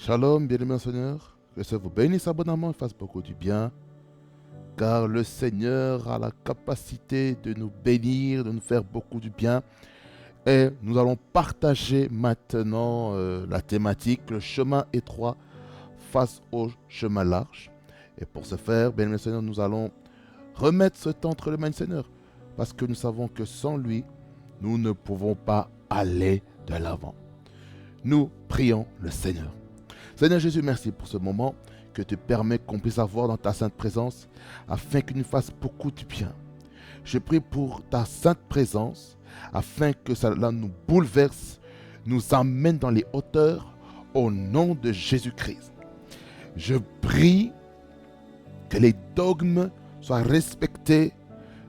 Shalom, bien-aimés Seigneur, que le Seigneur vous bénisse abondamment et fasse beaucoup du bien, car le Seigneur a la capacité de nous bénir, de nous faire beaucoup du bien. Et nous allons partager maintenant la thématique, le chemin étroit face au chemin large. Et pour ce faire, bien-aimés Seigneur, nous allons remettre ce temps entre les mains du Seigneur, parce que nous savons que sans lui, nous ne pouvons pas aller de l'avant. Nous prions le Seigneur. Seigneur Jésus, merci pour ce moment que tu permets qu'on puisse avoir dans ta sainte présence afin qu'il nous fasse beaucoup de bien. Je prie pour ta sainte présence afin que cela nous bouleverse, nous amène dans les hauteurs au nom de Jésus-Christ. Je prie que les dogmes soient respectés.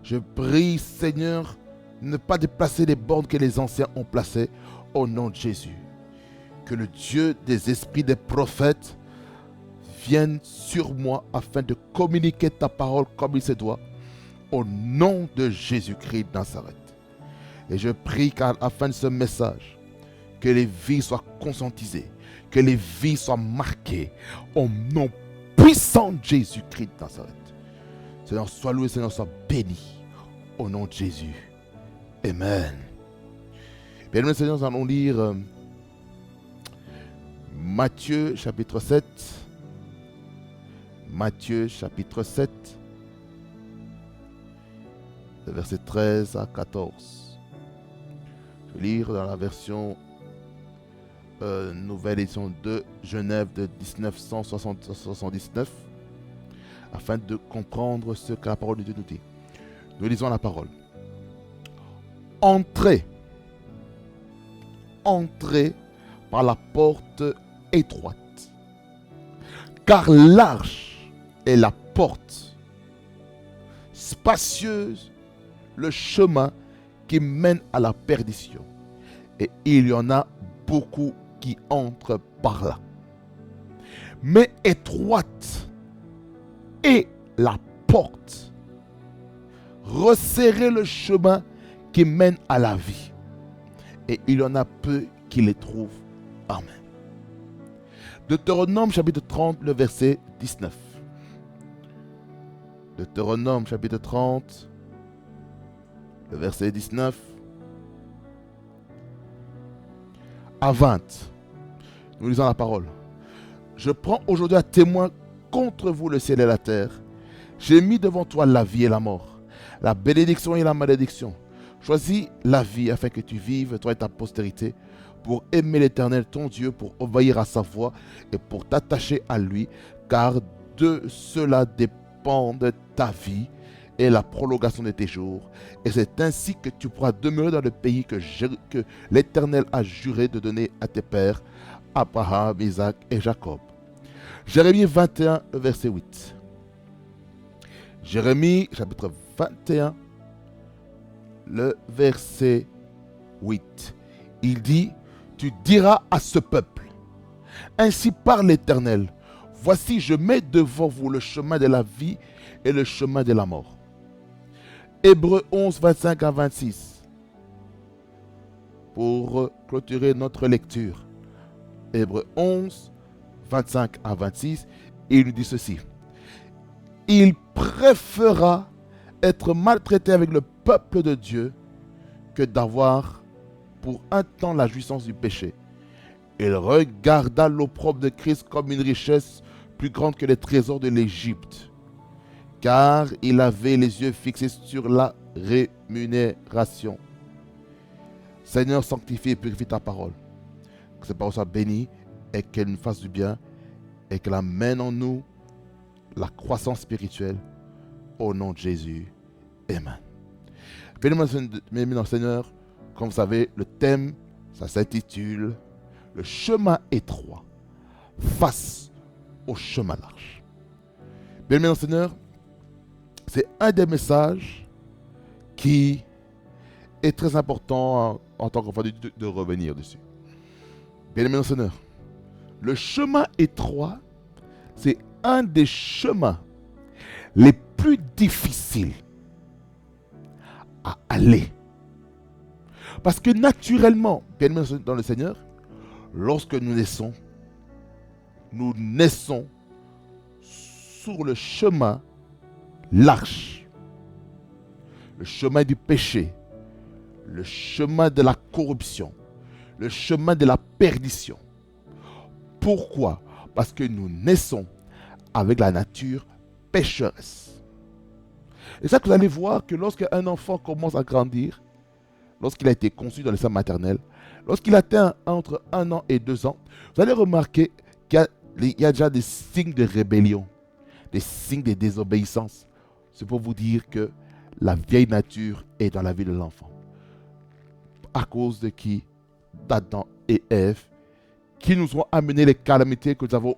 Je prie, Seigneur, ne pas déplacer les bornes que les anciens ont placées au nom de Jésus. Que le Dieu des esprits des prophètes vienne sur moi afin de communiquer ta parole comme il se doit, au nom de Jésus-Christ de Nazareth. Et je prie qu'à la fin de ce message, que les vies soient conscientisées, que les vies soient marquées au nom puissant de Jésus-Christ de Nazareth. Seigneur, sois loué, Seigneur, sois béni, au nom de Jésus. Amen. Bien, Seigneur, nous allons lire Matthieu chapitre 7. Matthieu chapitre 7, versets 13 à 14. Je vais lire dans la version nouvelle édition de Genève de 1979 afin de comprendre ce que la parole de Dieu nous dit. Nous lisons la parole. Entrez par la porte étroite, car large est la porte, spacieuse le chemin qui mène à la perdition, et il y en a beaucoup qui entrent par là. Mais étroite est la porte, resserrez le chemin qui mène à la vie, et il y en a peu qui les trouvent. Amen. Deutéronome chapitre 30, le verset 19. Deutéronome chapitre 30, le verset 19 à 20. Nous lisons la parole. Je prends aujourd'hui à témoin contre vous le ciel et la terre. J'ai mis devant toi la vie et la mort, la bénédiction et la malédiction. Choisis la vie afin que tu vives, toi et ta postérité, pour aimer l'Éternel ton Dieu, pour obéir à sa voix et pour t'attacher à lui, car de cela dépend ta vie et la prolongation de tes jours. Et c'est ainsi que tu pourras demeurer dans le pays que l'Éternel a juré de donner à tes pères, Abraham, Isaac et Jacob. Jérémie 21, verset 8. Jérémie, chapitre 21, le verset 8. Il dit, tu diras à ce peuple, ainsi parle l'Éternel, voici je mets devant vous le chemin de la vie et le chemin de la mort. Hébreux 11, 25 à 26. Pour clôturer notre lecture. Hébreux 11, 25 à 26, il nous dit ceci. Il préféra être maltraité avec le peuple de Dieu que d'avoir pour un temps la jouissance du péché. Il regarda l'opprobre de Christ comme une richesse plus grande que les trésors de l'Égypte, car il avait les yeux fixés sur la rémunération. Seigneur, sanctifie et purifie ta parole. Que cette parole soit bénie et qu'elle nous fasse du bien et qu'elle amène en nous la croissance spirituelle au nom de Jésus. Amen. Bien-aimés dans le Seigneur, comme vous savez, le thème, ça s'intitule « Le chemin étroit face au chemin large ». Bien-aimés dans le Seigneur, c'est un des messages qui est très important en tant qu'enfant de revenir dessus. Bien-aimés dans le Seigneur, le chemin étroit, c'est un des chemins les plus difficiles à aller. Parce que naturellement, bien-aimés dans le Seigneur, lorsque nous naissons, nous naissons sur le chemin large, le chemin du péché, le chemin de la corruption, le chemin de la perdition. Pourquoi? Parce que nous naissons avec la nature pécheresse. Et ça que vous allez voir que lorsque un enfant commence à grandir, lorsqu'il a été conçu dans le sein maternel, lorsqu'il atteint entre 1 an et 2 ans, vous allez remarquer qu'il y a déjà des signes de rébellion, des signes de désobéissance. C'est pour vous dire que la vieille nature est dans la vie de l'enfant. À cause de qui? D'Adam et Ève, qui nous ont amené les calamités que nous avons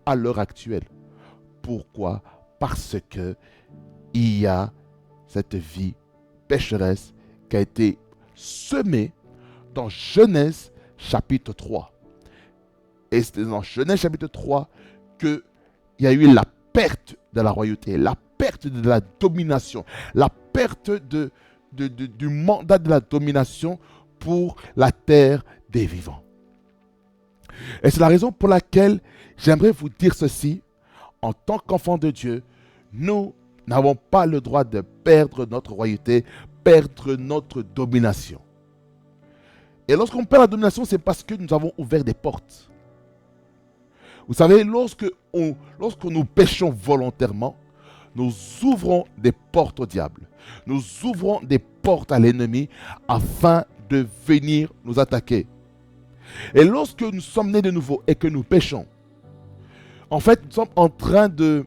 à l'heure actuelle. Pourquoi? Parce que il y a cette vie pécheresse qui a été semée dans Genèse chapitre 3. Et c'est dans Genèse chapitre 3 qu'il y a eu la perte de la royauté, la perte de la domination, la perte du mandat de la domination pour la terre des vivants. Et c'est la raison pour laquelle j'aimerais vous dire ceci. En tant qu'enfants de Dieu, nous n'avons pas le droit de perdre notre royauté, perdre notre domination. Et lorsqu'on perd la domination, c'est parce que nous avons ouvert des portes. Vous savez, lorsque nous péchons volontairement, nous ouvrons des portes au diable. Nous ouvrons des portes à l'ennemi afin de venir nous attaquer. Et lorsque nous sommes nés de nouveau et que nous péchons, en fait, nous sommes en train de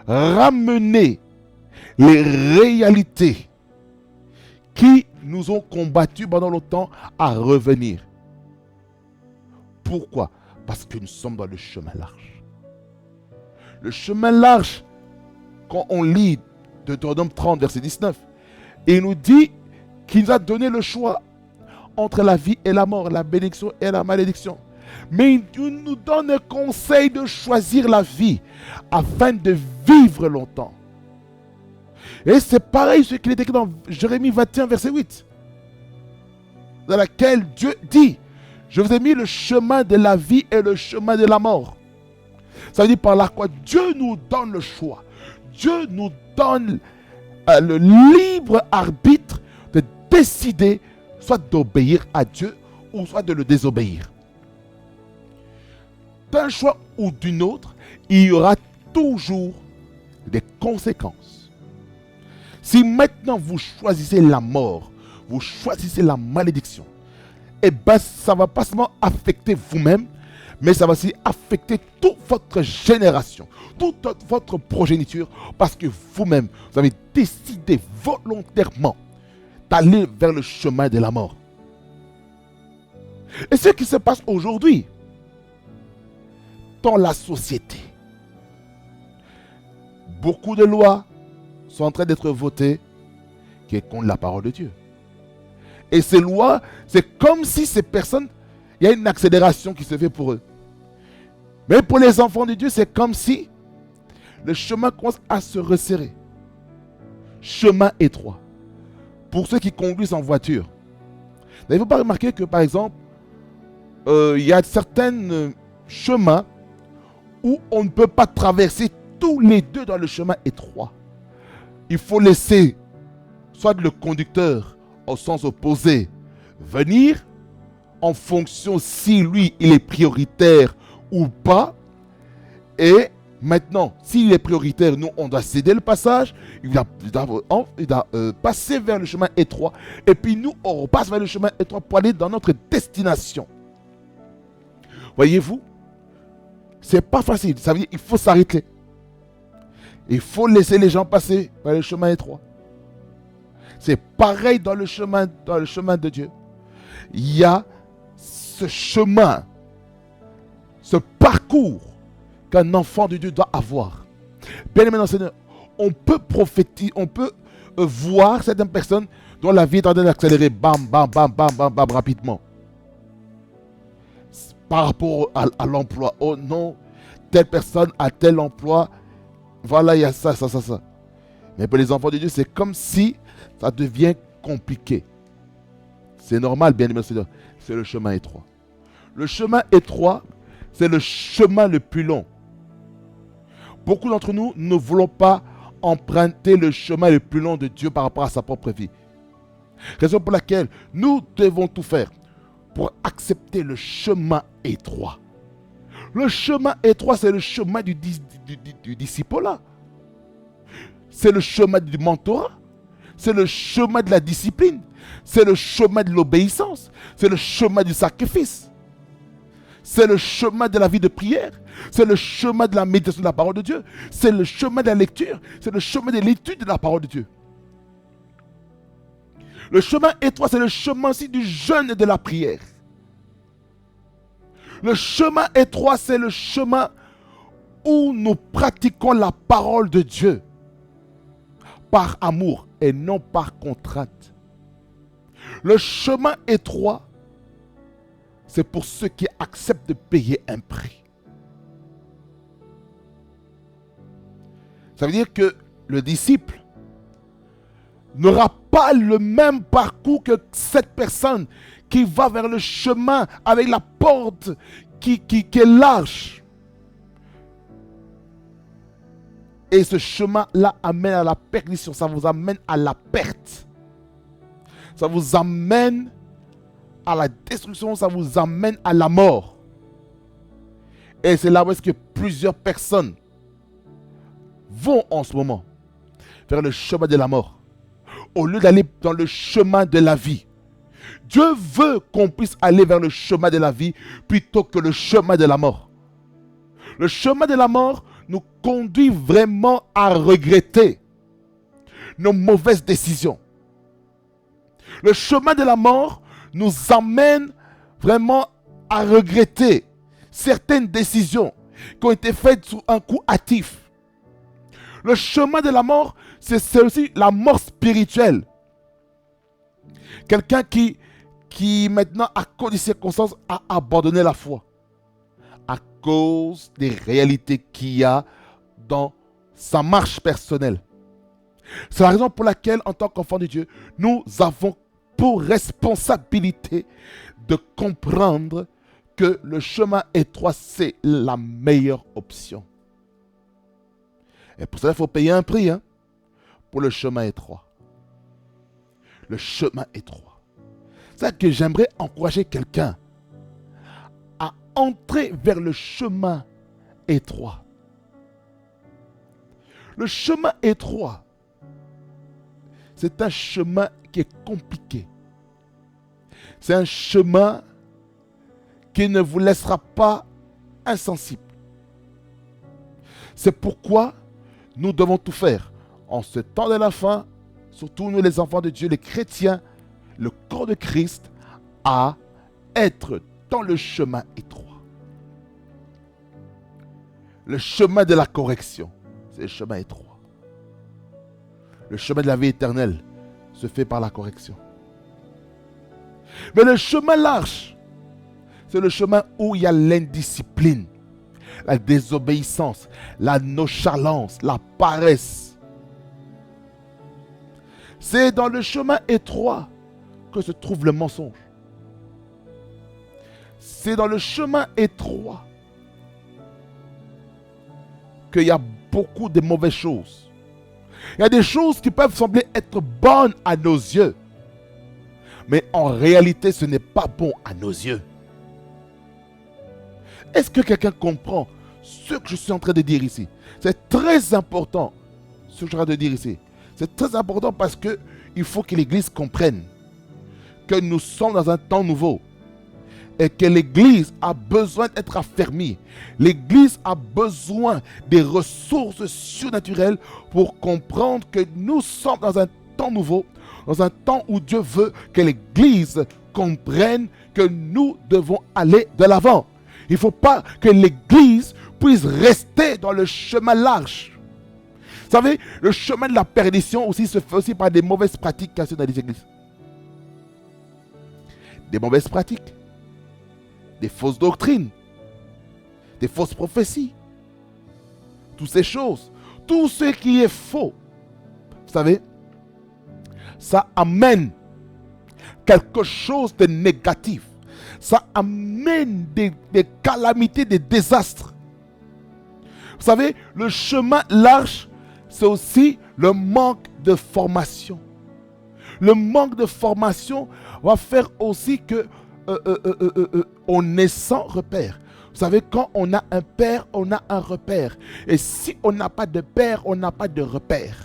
ramener les réalités qui nous ont combattus pendant longtemps à revenir. Pourquoi? Parce que nous sommes dans le chemin large. Le chemin large, quand on lit Deutéronome 30, verset 19, il nous dit qu'il nous a donné le choix entre la vie et la mort, la bénédiction et la malédiction. Mais il nous donne un conseil de choisir la vie afin de vivre longtemps. Et c'est pareil ce qu'il est écrit dans Jérémie 21, verset 8, dans laquelle Dieu dit: je vous ai mis le chemin de la vie et le chemin de la mort. Ça veut dire par là quoi? Dieu nous donne le choix. Dieu nous donne le libre arbitre de décider soit d'obéir à Dieu ou soit de le désobéir. D'un choix ou d'une autre, il y aura toujours des conséquences. Si maintenant vous choisissez la mort, vous choisissez la malédiction, eh bien ça ne va pas seulement affecter vous-même, mais ça va aussi affecter toute votre génération, toute votre progéniture, parce que vous-même, vous avez décidé volontairement d'aller vers le chemin de la mort. Et ce qui se passe aujourd'hui dans la société, beaucoup de lois sont en train d'être votées qui est contre la parole de Dieu. Et ces lois, c'est comme si ces personnes, il y a une accélération qui se fait pour eux. Mais pour les enfants de Dieu, c'est comme si le chemin commence à se resserrer. Chemin étroit. Pour ceux qui conduisent en voiture. N'avez-vous pas remarqué que, par exemple, il y a certains chemins où on ne peut pas traverser tous les deux dans le chemin étroit. Il faut laisser soit le conducteur au sens opposé venir en fonction si lui il est prioritaire ou pas. Et maintenant, s'il est prioritaire, nous on doit céder le passage. Il doit passer vers le chemin étroit. Et puis nous on repasse vers le chemin étroit pour aller dans notre destination. Voyez-vous, c'est pas facile. Ça veut dire qu'il faut s'arrêter. Il faut laisser les gens passer vers le chemin étroit. C'est pareil dans le chemin de Dieu. Il y a ce chemin, ce parcours qu'un enfant de Dieu doit avoir. Bien aimé dans le Seigneur, on peut prophétiser, on peut voir certaines personnes dont la vie est en train d'accélérer, bam, bam, bam, bam, bam, bam, rapidement. Par rapport à l'emploi, oh non, telle personne a tel emploi, voilà, il y a ça. Mais pour les enfants de Dieu, c'est comme si ça devient compliqué. C'est normal, bien aimé Seigneur. C'est le chemin étroit. Le chemin étroit, c'est le chemin le plus long. Beaucoup d'entre nous ne voulons pas emprunter le chemin le plus long de Dieu par rapport à sa propre vie. Raison pour laquelle nous devons tout faire pour accepter le chemin étroit. Le chemin étroit, c'est le chemin du disciple. C'est le chemin du mentorat. C'est le chemin de la discipline. C'est le chemin de l'obéissance. C'est le chemin du sacrifice. C'est le chemin de la vie de prière. C'est le chemin de la méditation de la parole de Dieu. C'est le chemin de la lecture. C'est le chemin de l'étude de la parole de Dieu. Le chemin étroit, c'est le chemin aussi du jeûne et de la prière. Le chemin étroit, c'est le chemin où nous pratiquons la parole de Dieu par amour et non par contrainte. Le chemin étroit, c'est pour ceux qui acceptent de payer un prix. Ça veut dire que le disciple n'aura pas le même parcours que cette personne qui va vers le chemin avec la porte qui est large. Et ce chemin-là amène à la perdition, ça vous amène à la perte. Ça vous amène à la destruction, ça vous amène à la mort. Et c'est là où est-ce que plusieurs personnes vont en ce moment vers le chemin de la mort, au lieu d'aller dans le chemin de la vie. Dieu veut qu'on puisse aller vers le chemin de la vie plutôt que le chemin de la mort. Le chemin de la mort nous conduit vraiment à regretter nos mauvaises décisions. Le chemin de la mort nous amène vraiment à regretter certaines décisions qui ont été faites sous un coup hâtif. Le chemin de la mort, c'est aussi la mort spirituelle. Quelqu'un qui maintenant, à cause des circonstances, a abandonné la foi. À cause des réalités qu'il y a dans sa marche personnelle. C'est la raison pour laquelle, en tant qu'enfant de Dieu, nous avons pour responsabilité de comprendre que le chemin étroit, c'est la meilleure option. Et pour cela, il faut payer un prix pour le chemin étroit. Le chemin étroit. C'est ça que j'aimerais encourager quelqu'un à entrer vers le chemin étroit. Le chemin étroit, c'est un chemin qui est compliqué. C'est un chemin qui ne vous laissera pas insensible. C'est pourquoi nous devons tout faire en ce temps de la fin, surtout nous les enfants de Dieu, les chrétiens, le corps de Christ, à être dans le chemin étroit. Le chemin de la correction, c'est le chemin étroit. Le chemin de la vie éternelle se fait par la correction. Mais le chemin large, c'est le chemin où il y a l'indiscipline, la désobéissance, la nonchalance, la paresse. C'est dans le chemin étroit que se trouve le mensonge. C'est dans le chemin étroit qu'il y a beaucoup de mauvaises choses. Il y a des choses qui peuvent sembler être bonnes à nos yeux, mais en réalité, ce n'est pas bon à nos yeux. Est-ce que quelqu'un comprend ce que je suis en train de dire ici? C'est très important, ce que je suis en train de dire ici. C'est très important parce qu'il faut que l'Église comprenne que nous sommes dans un temps nouveau et que l'Église a besoin d'être affermie. L'Église a besoin des ressources surnaturelles pour comprendre que nous sommes dans un temps nouveau, dans un temps où Dieu veut que l'Église comprenne que nous devons aller de l'avant. Il ne faut pas que l'Église puisse rester dans le chemin large. Vous savez, le chemin de la perdition aussi se fait aussi par des mauvaises pratiques qu'il y a dans les églises. Des mauvaises pratiques, des fausses doctrines, des fausses prophéties. Toutes ces choses, tout ce qui est faux, vous savez, ça amène quelque chose de négatif. ça amène des calamités, des désastres. Vous savez, le chemin large, c'est aussi le manque de formation. Le manque de formation va faire aussi que on est sans repère. Vous savez, quand on a un père, on a un repère. Et si on n'a pas de père, on n'a pas de repère.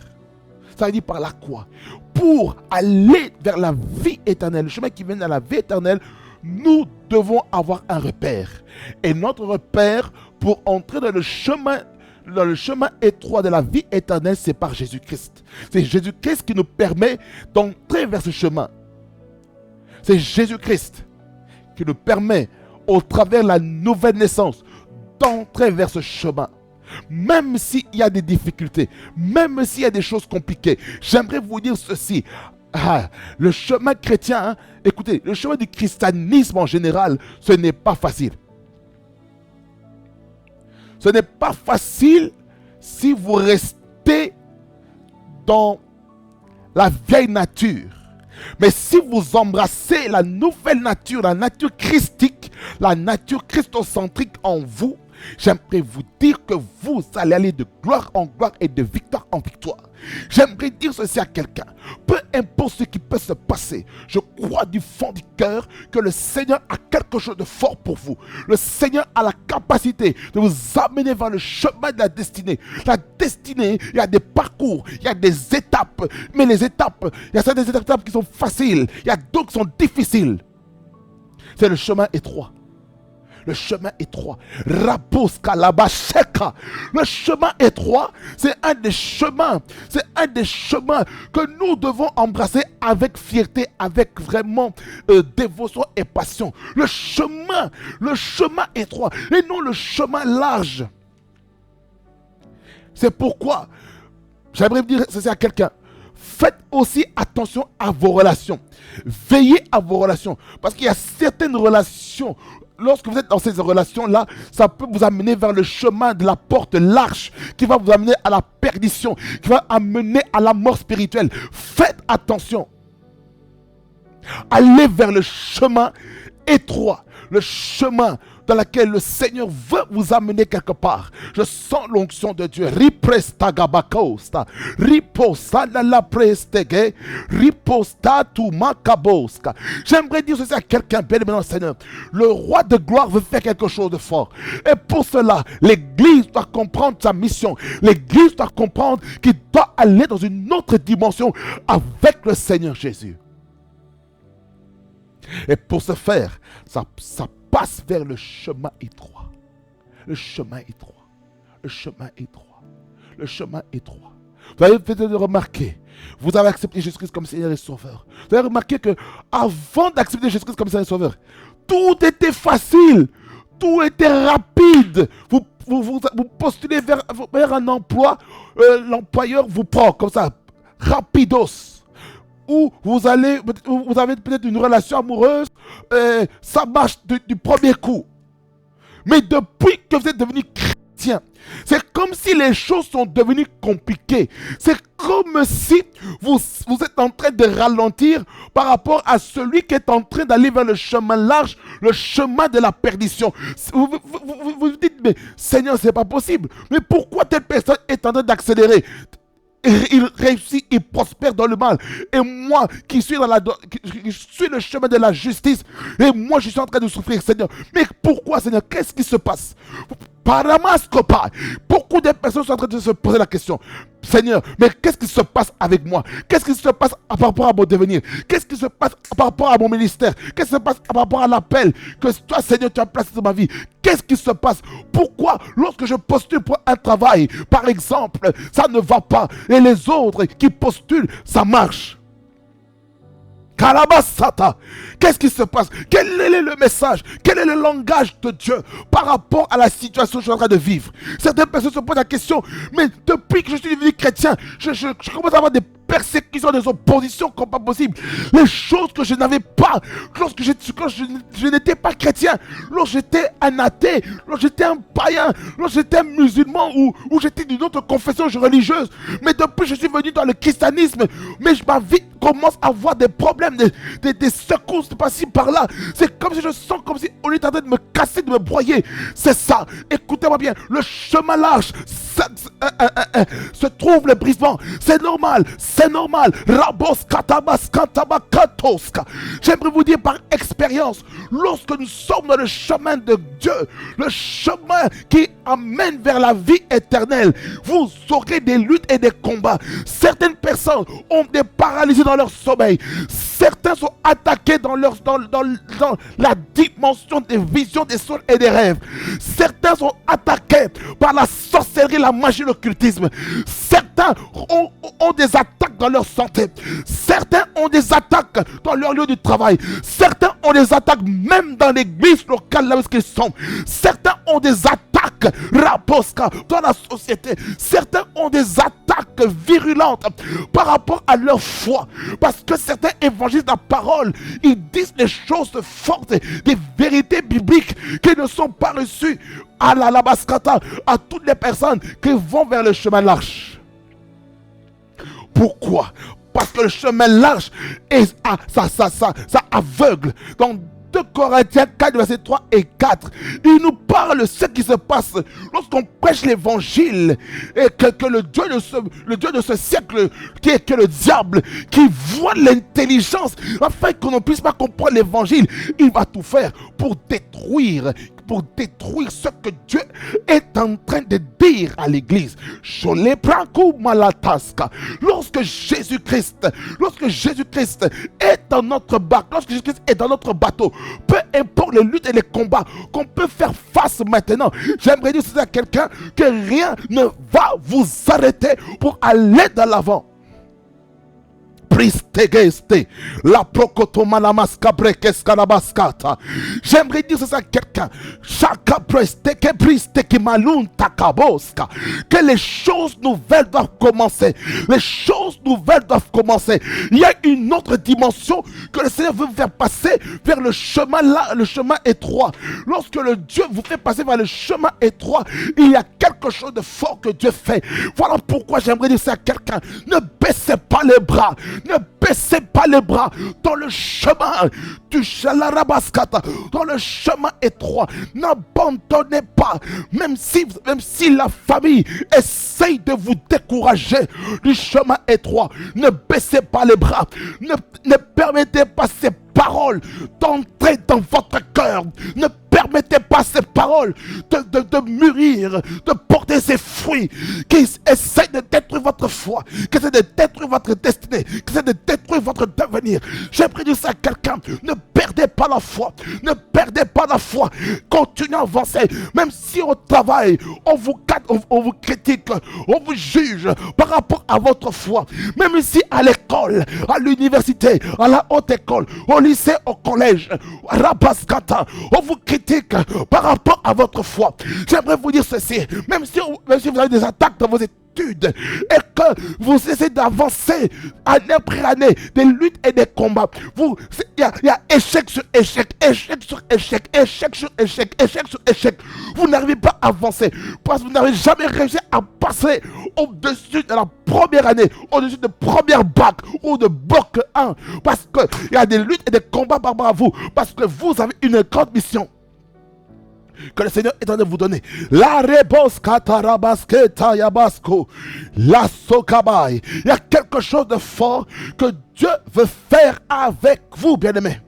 Ça veut dire par là quoi? Pour aller vers la vie éternelle, le chemin qui mène à la vie éternelle, nous devons avoir un repère. Et notre repère, pour entrer dans le chemin étroit de la vie éternelle, c'est par Jésus-Christ. C'est Jésus-Christ qui nous permet d'entrer vers ce chemin. C'est Jésus-Christ qui nous permet, au travers de la nouvelle naissance, d'entrer vers ce chemin. Même s'il y a des difficultés, même s'il y a des choses compliquées, j'aimerais vous dire ceci. Le chemin chrétien, écoutez, le chemin du christianisme en général, ce n'est pas facile. Ce n'est pas facile si vous restez dans la vieille nature. Mais si vous embrassez la nouvelle nature, la nature christique, la nature christocentrique en vous, j'aimerais vous dire que vous allez aller de gloire en gloire et de victoire en victoire. J'aimerais dire ceci à quelqu'un. Peu importe ce qui peut se passer, je crois du fond du cœur que le Seigneur a quelque chose de fort pour vous. Le Seigneur a la capacité de vous amener vers le chemin de la destinée. La destinée, il y a des parcours, il y a des étapes. Mais les étapes, il y a certaines étapes qui sont faciles, il y a d'autres qui sont difficiles. C'est le chemin étroit. Le chemin étroit. Rapos kalabasheka. Le chemin étroit, c'est un des chemins. C'est un des chemins que nous devons embrasser avec fierté, avec vraiment dévotion et passion. Le chemin étroit et non le chemin large. C'est pourquoi j'aimerais dire ceci à quelqu'un. Faites aussi attention à vos relations. Veillez à vos relations. Parce qu'il y a certaines relations. Lorsque vous êtes dans ces relations-là, ça peut vous amener vers le chemin de la porte large qui va vous amener à la perdition, qui va amener à la mort spirituelle. Faites attention. Allez vers le chemin étroit, le chemin dans lequel le Seigneur veut vous amener quelque part. Je sens l'onction de Dieu. Riprestagabakosta, riposanalaprestege, ripostatumakaboska. J'aimerais dire ceci à quelqu'un, bien aimé dans le Seigneur. Le roi de gloire veut faire quelque chose de fort. Et pour cela, l'Église doit comprendre sa mission. L'Église doit comprendre qu'il doit aller dans une autre dimension avec le Seigneur Jésus. Et pour ce faire, ça passe vers le chemin étroit. Le chemin étroit. Le chemin étroit. Le chemin étroit. Vous avez peut-être remarqué, vous avez accepté Jésus-Christ comme Seigneur et Sauveur. Vous avez remarqué que avant d'accepter Jésus-Christ comme Seigneur et Sauveur, tout était facile. Tout était rapide. Vous postulez vers un emploi, l'employeur vous prend comme ça, rapidos. Ou vous avez peut-être une relation amoureuse, ça marche du premier coup. Mais depuis que vous êtes devenu chrétien, c'est comme si les choses sont devenues compliquées. C'est comme si vous êtes en train de ralentir par rapport à celui qui est en train d'aller vers le chemin large, le chemin de la perdition. Vous vous dites, mais Seigneur, c'est pas possible. Mais pourquoi telle personne est en train d'accélérer ? Il réussit, il prospère dans le mal. Et moi qui suis qui suis le chemin de la justice, et moi je suis en train de souffrir, Seigneur. Mais pourquoi, Seigneur? Qu'est-ce qui se passe? Paramascopa. Beaucoup de personnes sont en train de se poser la question. Seigneur, mais qu'est-ce qui se passe avec moi? Qu'est-ce qui se passe par rapport à mon devenir? Qu'est-ce qui se passe par rapport à mon ministère? Qu'est-ce qui se passe par rapport à l'appel que toi, Seigneur, tu as placé dans ma vie? Qu'est-ce qui se passe? Pourquoi, lorsque je postule pour un travail, par exemple, ça ne va pas, et les autres qui postulent, ça marche? Kalabasata. Qu'est-ce qui se passe? Quel est le message? Quel est le langage de Dieu par rapport à la situation que je suis en train de vivre? Certaines personnes se posent la question, mais depuis que je suis devenu chrétien, je commence à avoir des persécutions, des oppositions comme pas possible. Les choses que je n'avais pas lorsque je n'étais pas chrétien, lorsque j'étais un athée, lorsque j'étais un païen, lorsque j'étais un musulman ou j'étais d'une autre confession religieuse. Mais depuis que je suis venu dans le christianisme, mais ma vie commence à avoir des problèmes même des secousses par-ci par-là. C'est comme si je sens comme si on est en train de me casser, de me broyer. C'est ça. Écoutez-moi bien. Le chemin large se trouve le brisement. C'est normal. C'est normal. Rabos katabas kataba katoska. J'aimerais vous dire par expérience, lorsque nous sommes dans le chemin de Dieu, le chemin qui amène vers la vie éternelle, vous aurez des luttes et des combats. Certaines personnes ont des paralysies dans leur sommeil. Certains sont attaqués dans la dimension des visions, des songes et des rêves. Certains sont attaqués par la sorcellerie, la magie, l'occultisme. Certains ont des attaques dans leur santé. Certains ont des attaques dans leur lieu de travail. Certains ont des attaques même dans l'église locale là où ils sont. Certains ont des attaques raposca dans la société. Certains ont des attaques virulentes par rapport à leur foi. Parce que certains évangilisent la parole. Ils disent des choses fortes, des vérités bibliques qui ne sont pas reçues à la labascata, à toutes les personnes qui vont vers le chemin large. Pourquoi? Parce que le chemin large, ça aveugle. Donc 2 Corinthiens 4, verset 3 et 4. Il nous parle de ce qui se passe lorsqu'on prêche l'évangile et que le Dieu de ce siècle, qui est que le diable, qui voit l'intelligence, afin qu'on ne puisse pas comprendre l'évangile, il va tout faire pour détruire ce que Dieu est en train de dire à l'église. Lorsque Jésus-Christ est dans notre barque, lorsque Jésus-Christ est dans notre bateau, peu importe les luttes et les combats qu'on peut faire face maintenant, j'aimerais dire à quelqu'un que rien ne va vous arrêter pour aller de l'avant. La prokotomanamasca brekescanabaskata. J'aimerais dire ça à quelqu'un. Chaka presteke pristeki malun takaboska. Que les choses nouvelles doivent commencer. Les choses nouvelles doivent commencer. Il y a une autre dimension que le Seigneur veut vous faire passer vers le chemin là, le chemin étroit. Lorsque le Dieu vous fait passer vers le chemin étroit, il y a quelque chose de fort que Dieu fait. Voilà pourquoi j'aimerais dire ça à quelqu'un. Ne baissez pas les bras. Ne baissez pas les bras dans le chemin du Shalarabascata, dans le chemin étroit. N'abandonnez pas, même si la famille essaye de vous décourager du chemin étroit. Ne baissez pas les bras. Ne permettez pas ces paroles d'entrer dans votre cœur. Ne permettez pas ces paroles de mûrir, de porter ces fruits qui essaient de détruire votre foi, qui essaient de détruire votre destinée, qui essaient de détruire votre devenir. J'aimerais dire ça à quelqu'un. Ne perdez pas la foi. Ne perdez pas la foi. Continuez à avancer. Même si au travail, on vous critique, on vous juge par rapport à votre foi. Même si à l'école, à l'université, à la haute école, au lycée, au collège, à Rabaskata, on vous critique par rapport à votre foi. J'aimerais vous dire ceci. Même si vous avez des attaques dans vos études et que vous essayez d'avancer année après année, des luttes et des combats, il y a échec sur échec, échec sur échec, échec sur échec, échec sur échec. Vous n'arrivez pas à avancer parce que vous n'avez jamais réussi à passer au-dessus de la première année, au-dessus de première bac ou de bloc 1, parce qu'il y a des luttes et des combats par rapport à vous, parce que vous avez une grande mission que le Seigneur est en train de vous donner. La réponse katarabasketa yabasko, la sokabai. Il y a quelque chose de fort que Dieu veut faire avec vous, bien-aimés.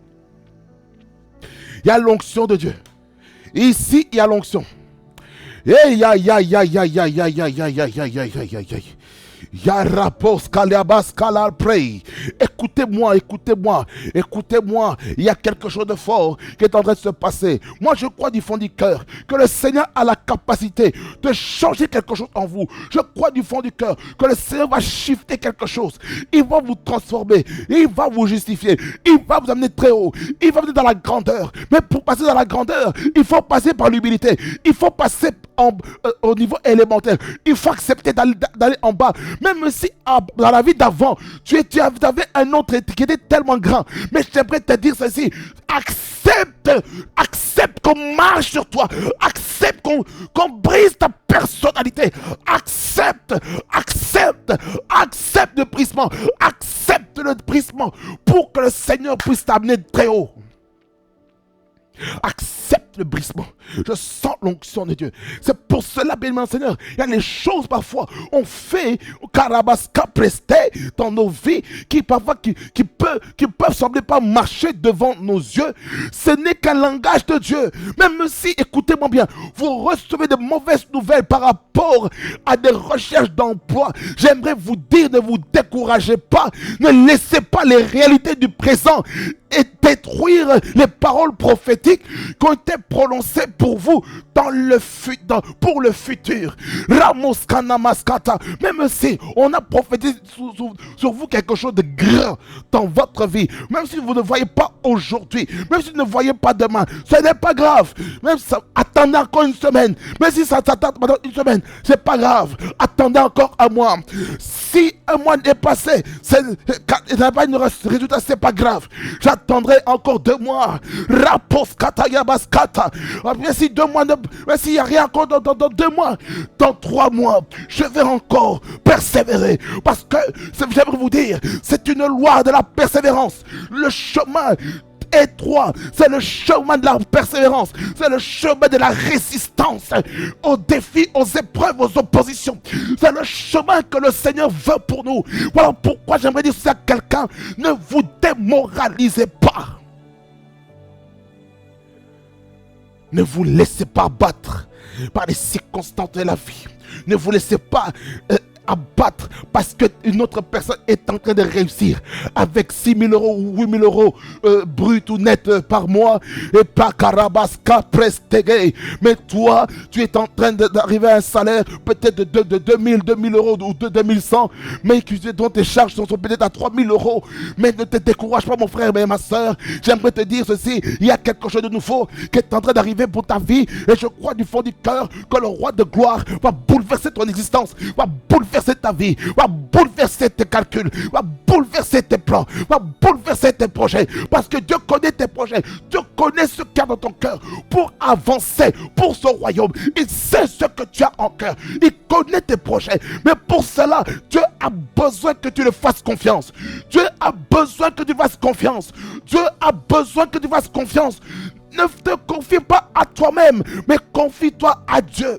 Il y a l'onction de Dieu. Ici, il y a l'onction. Aïe, aïe, aïe, aïe, aïe, aïe, aïe, aïe, aïe, aïe, aïe, aïe, aïe, aïe. Écoutez-moi, écoutez-moi, écoutez-moi. Il y a quelque chose de fort qui est en train de se passer. Moi, je crois du fond du cœur que le Seigneur a la capacité de changer quelque chose en vous. Je crois du fond du cœur que le Seigneur va shifter quelque chose. Il va vous transformer. Il va vous justifier. Il va vous amener très haut. Il va vous amener dans la grandeur. Mais pour passer dans la grandeur, il faut passer par l'humilité. Il faut passer au niveau élémentaire. Il faut accepter d'aller en bas. Même si dans la vie d'avant, tu avais un autre qui était tellement grand. Mais j'aimerais te dire ceci. Accepte qu'on marche sur toi. Accepte qu'on brise ta personnalité. Accepte accepte le brisement. Accepte le brisement pour que le Seigneur puisse t'amener très haut. Accepte le brisement. Je sens l'onction de Dieu. C'est pour cela, bien Seigneur, il y a des choses parfois on fait Karabaska presté dans nos vies qui parfois qui peuvent sembler pas marcher devant nos yeux. Ce n'est qu'un langage de Dieu. Même si, écoutez-moi bien, vous recevez de mauvaises nouvelles par rapport à des recherches d'emploi, j'aimerais vous dire, ne vous découragez pas. Ne laissez pas les réalités du présent et détruire les paroles prophétiques qui ont été prononcées pour vous pour le futur. Ramos Kanamaskata. Même si on a prophétisé sur vous quelque chose de grand dans votre vie, même si vous ne voyez pas aujourd'hui, même si vous ne voyez pas demain, ce n'est pas grave. Même si ça, attendez encore une semaine. Même si ça t'attend pendant une semaine, c'est pas grave. Attendez encore un mois. Si un mois est passé, il n'y a pas de résultat, c'est pas grave. J'attendrai encore 2 mois. Rapos Katayabaskata. Mais si 2 mois, mais s'il n'y a rien encore dans 2 mois, dans 3 mois, je vais encore persévérer. Parce que, j'aimerais vous dire, c'est une loi de la persévérance. Le chemin étroit, c'est le chemin de la persévérance, c'est le chemin de la résistance aux défis, aux épreuves, aux oppositions. C'est le chemin que le Seigneur veut pour nous. Voilà pourquoi j'aimerais dire ça à quelqu'un: ne vous démoralisez pas. Ne vous laissez pas abattre par les circonstances de la vie. Ne vous laissez pas abattre parce qu'une autre personne est en train de réussir avec 6 000 euros ou 8 000 euros brut ou net par mois et pas Karabaska Prestege. Mais toi, tu es en train d'arriver à un salaire peut-être de 2 000 euros ou de 2 100, mais dont tes charges sont peut-être à 3 000 euros. Mais ne te décourage pas, mon frère, mais ma soeur. J'aimerais te dire ceci: il y a quelque chose de nouveau qui est en train d'arriver pour ta vie, et je crois du fond du cœur que le roi de gloire va bouleverser ton existence, va bouleverser ta vie, va bouleverser tes calculs, va bouleverser tes plans, va bouleverser tes projets, parce que Dieu connaît tes projets, Dieu connaît ce qu'il y a dans ton cœur pour avancer pour ce royaume. Il sait ce que tu as en cœur, il connaît tes projets, mais pour cela Dieu a besoin que tu le fasses confiance. Dieu a besoin que tu fasses confiance. Dieu a besoin que tu fasses confiance. Ne te confie pas à toi-même, mais confie-toi à Dieu.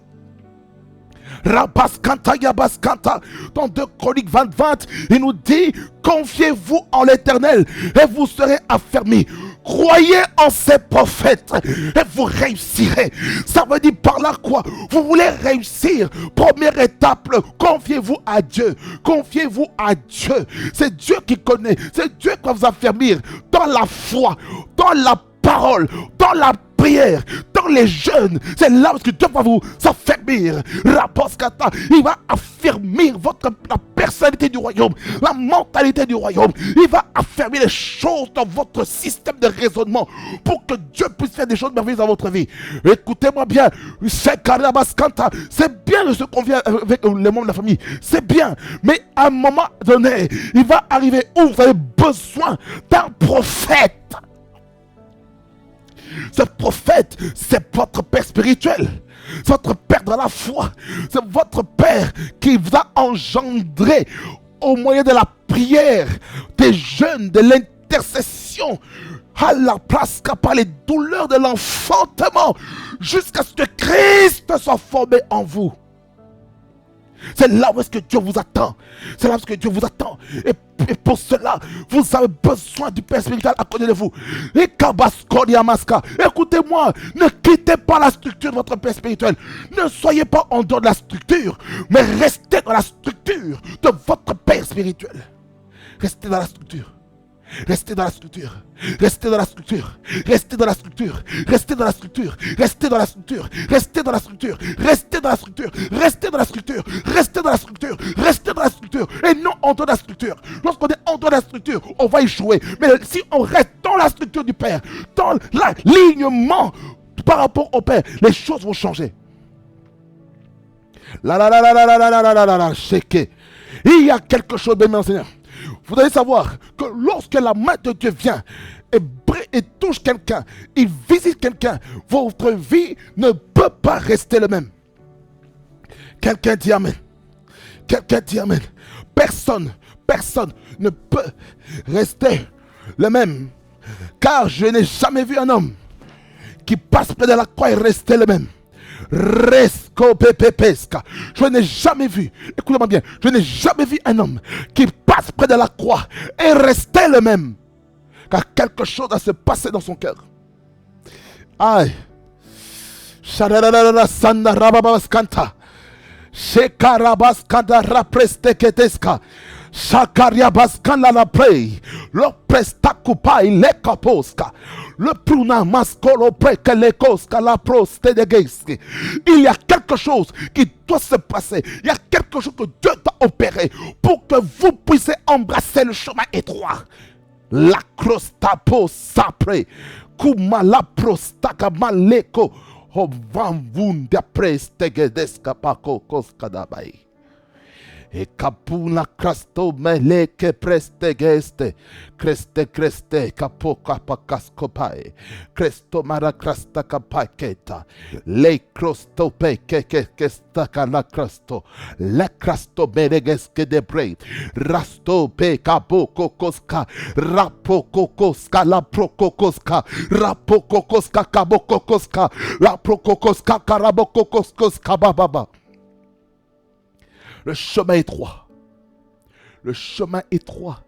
Rabaskanta Yabaskanta. Dans 2 Chroniques 20, il nous dit: confiez-vous en l'Éternel et vous serez affermis. Croyez en ces prophètes et vous réussirez. Ça veut dire par là quoi? Vous voulez réussir? Première étape, confiez-vous à Dieu. Confiez-vous à Dieu. C'est Dieu qui connaît. C'est Dieu qui va vous affermir dans la foi, dans la parole, dans la prière, dans les jeûnes. C'est là que Dieu va vous affermir. Raposkata, il va affermir la personnalité du royaume, la mentalité du royaume. Il va affermir les choses dans votre système de raisonnement pour que Dieu puisse faire des choses merveilleuses dans votre vie. Écoutez-moi bien, c'est bien de se confier avec les membres de la famille, c'est bien, mais à un moment donné, il va arriver où vous avez besoin d'un prophète. Ce prophète, c'est votre père spirituel, c'est votre père dans la foi, c'est votre père qui vous a engendré au moyen de la prière, des jeûnes, de l'intercession, à la place qu'à par les douleurs de l'enfantement, jusqu'à ce que Christ soit formé en vous. C'est là où est-ce que Dieu vous attend. C'est là où est-ce que Dieu vous attend. Et pour cela, vous avez besoin du Père spirituel à côté de vous. Écoutez-moi, ne quittez pas la structure de votre Père spirituel. Ne soyez pas en dehors de la structure, mais restez dans la structure de votre Père spirituel. Restez dans la structure. Restez dans la structure. Restez dans la structure. Restez dans la structure. Restez dans la structure. Restez dans la structure. Restez dans la structure. Restez dans la structure. Restez dans la structure. Restez dans la structure. Restez dans la structure. Et non en dehors de la structure. Lorsqu'on est en dehors de la structure, on va échouer. Mais si on reste dans la structure du Père, dans l'alignement par rapport au Père, les choses vont changer. Il y a quelque chose de bien, Seigneur. Vous devez savoir que lorsque la main de Dieu vient et touche quelqu'un, il visite quelqu'un, votre vie ne peut pas rester le même. Quelqu'un dit Amen. Quelqu'un dit Amen. Personne personne ne peut rester le même. Car je n'ai jamais vu un homme qui passe près de la croix et rester le même. Je n'ai jamais vu, écoutez-moi bien, je n'ai jamais vu un homme qui passe près de la croix et rester le même. Car quelque chose a se passé dans son cœur. Aïe. Sanda rababaskanta. Shekarabaskanda rapresteketeska. Shakaria baskanda la prey. Lo prestakupa ile kaposka. Le pruna maskolo prekelekos la proste de geski. Il y a quelque chose qui doit se passer. Il y a quelque chose que Dieu doit opérer pour que vous puissiez embrasser le chemin étroit. La crostapo sapre. Kuma la prostaka maleko. Ovanvun de prestegedeska pako koskadabai. E kapuna krasto meleke prestegeste. Creste kapoka pakaskopai. Cresto mara krasta kapaketa. Le crosto peke staka la krasto. La krasto beregeske de brei. Rasto pe kapoko koska. Rapoko koska la proko koska. Rapoko koska kaboko koska. La proko koska karaboko koska bababa. Le chemin étroit. Le chemin étroit.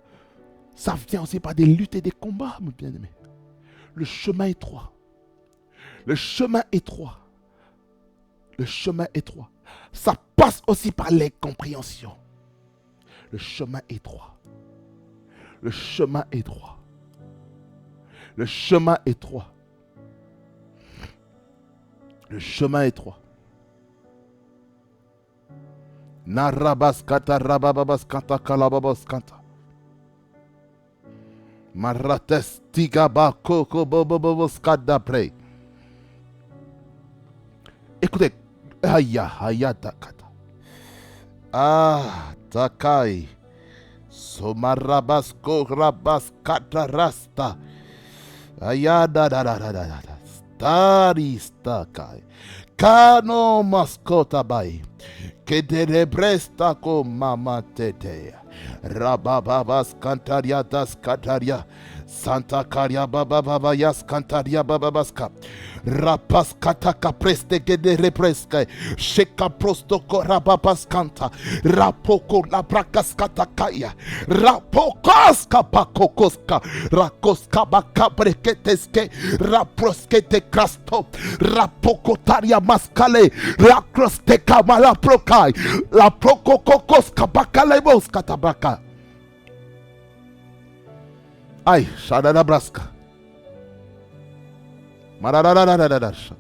Ça vient aussi par des luttes et des combats, mes bien-aimés. Le chemin étroit. Le chemin étroit. Le chemin étroit. Ça passe aussi par l'incompréhension. Le chemin étroit. Le chemin étroit. Le chemin étroit. Le chemin étroit. Narabaskata rababaskata kalababaskata. Marates tigaba koko boboboskada pre. Écoutez, aya takata. Ah, takai. Somarabasko rabaskata rasta. Aya da. Stari stakai. Kano maskota bai. Que te represta con mama tete. Rabababas cantaria das cantaria. Santa Caria Baba Yas Cantaria Bababaska. Rapas Kataka Preste que de represca. Sheka Prostoko Rababas Canta. Rapoko la Bracas Katakaya. Rapokoska Pakokoska. Rakoska Bakabreketeske. Raproskete Krasto. Rapokotaria Mascale. Rakroste Kamala Prokai. La Prokokoska Bakalebos Katabaka. Aïe, Shadadabraska. Marararararararasha.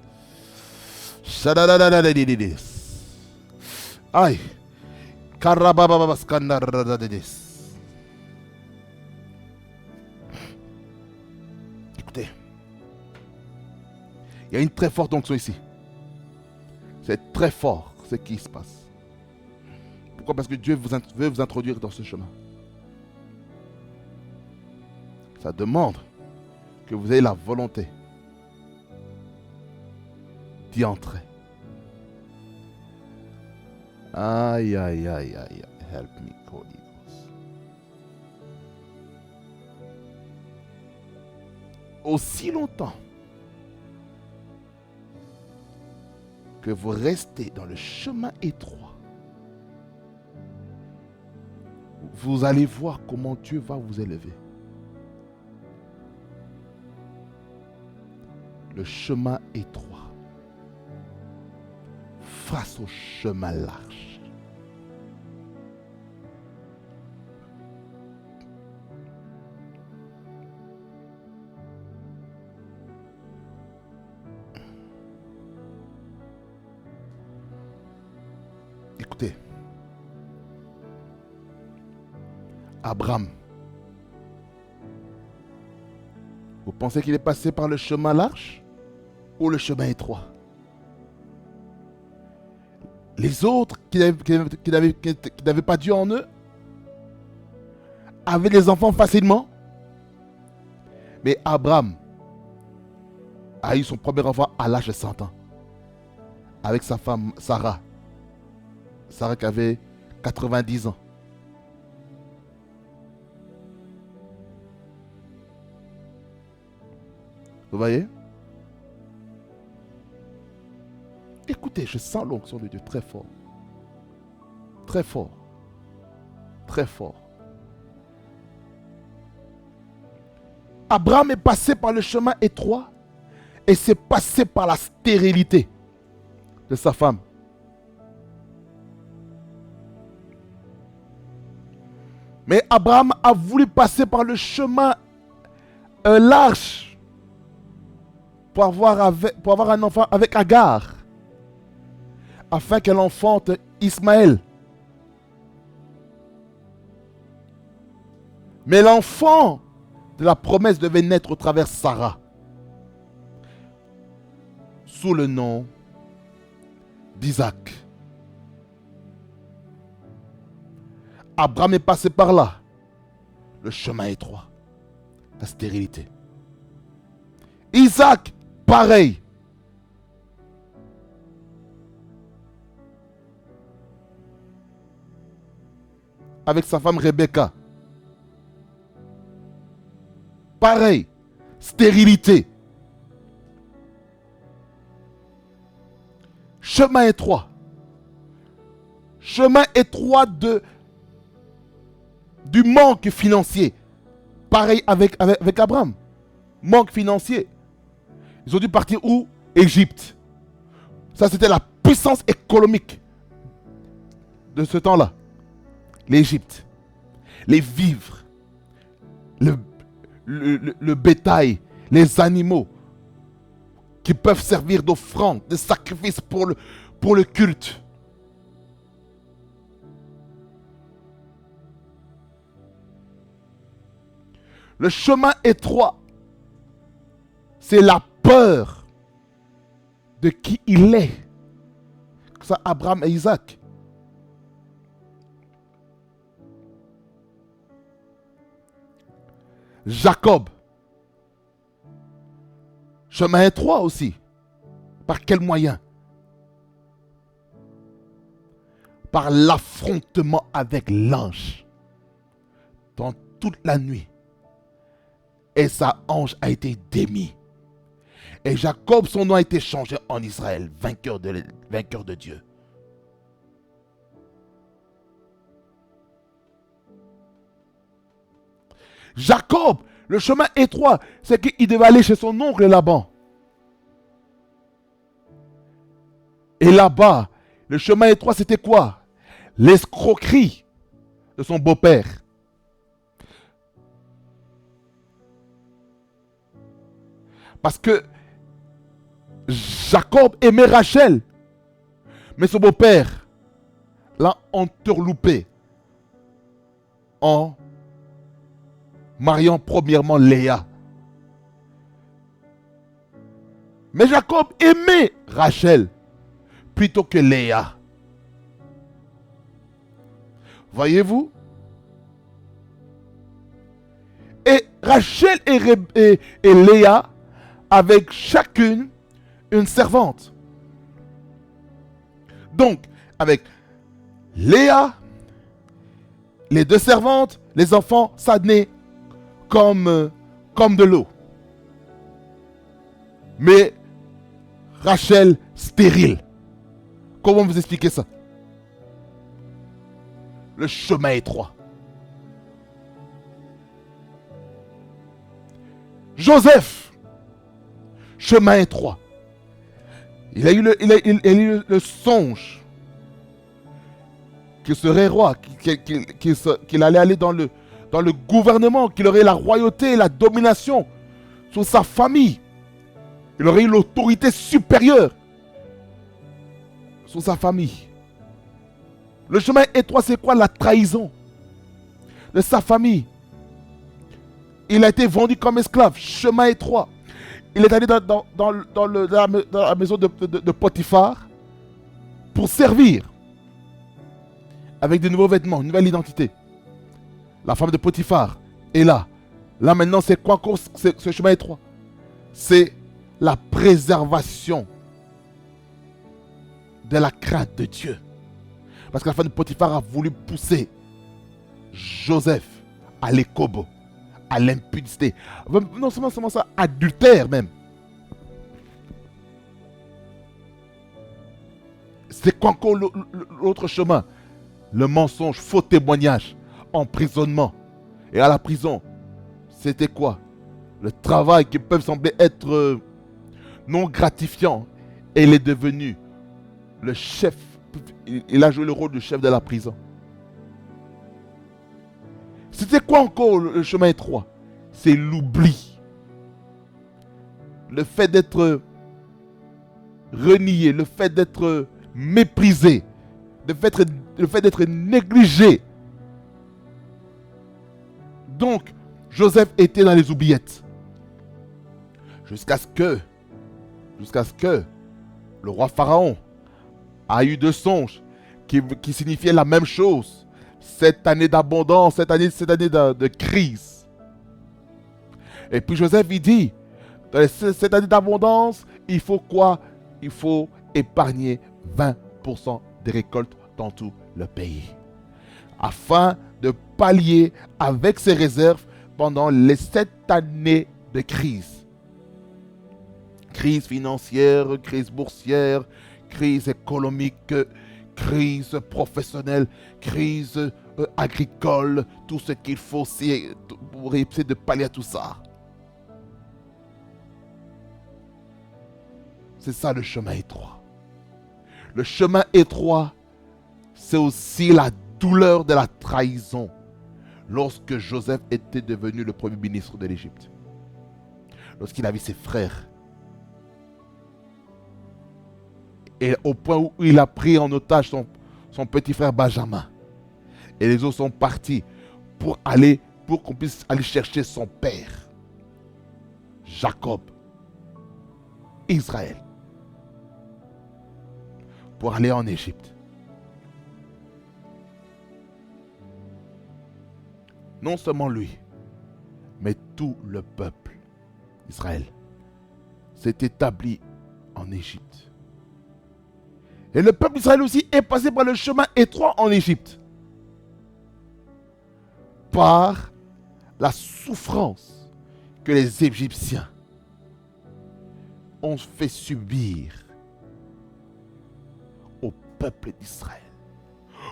Shadadadadadadididis. Aïe. Karabababaskandaradadidis. Écoutez. Il y a une très forte onction ici. C'est très fort ce qui se passe. Pourquoi? Parce que Dieu veut vous introduire dans ce chemin. Ça demande que vous ayez la volonté d'y entrer. Aïe. Help me, Holy Ghost. Aussi longtemps que vous restez dans le chemin étroit, vous allez voir comment Dieu va vous élever. Le chemin étroit face au chemin large. Écoutez, Abraham, vous pensez qu'il est passé par le chemin large ou le chemin étroit? Les autres qui n'avaient pas Dieu en eux avaient des enfants facilement. Mais Abraham a eu son premier enfant à l'âge de 100 ans. Avec sa femme Sarah. Sarah qui avait 90 ans. Vous voyez? Écoutez, je sens l'onction de Dieu très fort. Très fort. Très fort. Abraham est passé par le chemin étroit et s'est passé par la stérilité de sa femme. Mais Abraham a voulu passer par le chemin large pour avoir un enfant avec Agar, afin qu'elle enfante Ismaël. Mais l'enfant de la promesse devait naître au travers Sarah, sous le nom d'Isaac. Abraham est passé par là, le chemin étroit, la stérilité. Isaac, pareil. Avec sa femme Rebecca. Pareil, stérilité. Chemin étroit. Chemin étroit du manque financier. Pareil avec Abraham. Manque financier. Ils ont dû partir où? Égypte. Ça, c'était la puissance économique de ce temps-là. L'Égypte. Les vivres. Le bétail. Les animaux. Qui peuvent servir d'offrande, de sacrifice pour le culte. Le chemin étroit, c'est la peur de qui il est. Ça, Abraham et Isaac. Jacob. Chemin étroit aussi. Par quel moyen? Par l'affrontement avec l'ange. Dans toute la nuit. Et sa hanche a été démise. Et Jacob, son nom a été changé en Israël, vainqueur de Dieu. Jacob, le chemin étroit, c'est qu'il devait aller chez son oncle Laban. Et là-bas, le chemin étroit, c'était quoi? L'escroquerie de son beau-père. Parce que Jacob aimait Rachel. Mais son beau-père l'a entourloupé en mariant premièrement Léa. Mais Jacob aimait Rachel plutôt que Léa. Voyez-vous? Et Rachel et Léa avec chacune une servante. Donc, avec Léa, les deux servantes, les enfants s'adnaient comme de l'eau. Mais Rachel stérile. Comment vous expliquez ça? Le chemin étroit. Joseph, chemin étroit. Il a eu le songe qu'il serait roi, qu'il allait aller dans le gouvernement, qu'il aurait la royauté et la domination sur sa famille. Il aurait eu l'autorité supérieure sur sa famille. Le chemin étroit, c'est quoi? La trahison de sa famille. Il a été vendu comme esclave. Chemin étroit. Il est allé dans la maison de Potiphar pour servir avec de nouveaux vêtements, une nouvelle identité. La femme de Potiphar est là. Là maintenant, c'est quoi encore ce chemin étroit? C'est la préservation de la crainte de Dieu. Parce que la femme de Potiphar a voulu pousser Joseph à l'écobo, à l'impudicité. Non seulement ça, adultère même. C'est quoi encore l'autre chemin? Le mensonge, faux témoignage, emprisonnement. Et à la prison, c'était quoi? Le travail qui peut sembler être non gratifiant. Et il est devenu le chef. Il a joué le rôle de chef de la prison. C'était quoi encore le chemin étroit? C'est l'oubli. Le fait d'être renié, le fait d'être méprisé, le fait d'être négligé. Donc, Joseph était dans les oubliettes. Jusqu'à ce que le roi Pharaon a eu 2 songes qui signifiaient la même chose. Cette année d'abondance, cette année de crise. Et puis Joseph, il dit, dans cette année d'abondance, il faut quoi? Il faut épargner 20% des récoltes dans tout le pays. Afin de pallier avec ses réserves pendant les 7 années de crise. Crise financière, crise boursière, crise économique, crise professionnelle, crise agricole, tout ce qu'il faut pour essayer de pallier à tout ça. C'est ça le chemin étroit. Le chemin étroit, c'est aussi la douleur de la trahison lorsque Joseph était devenu le premier ministre de l'Égypte. Lorsqu'il a vu ses frères. Et au point où il a pris en otage son petit frère Benjamin. Et les autres sont partis pour qu'on puisse aller chercher son père. Jacob. Israël. Pour aller en Égypte. Non seulement lui, mais tout le peuple d'Israël s'est établi en Égypte. Et le peuple d'Israël aussi est passé par le chemin étroit en Égypte. Par la souffrance que les Égyptiens ont fait subir au peuple d'Israël.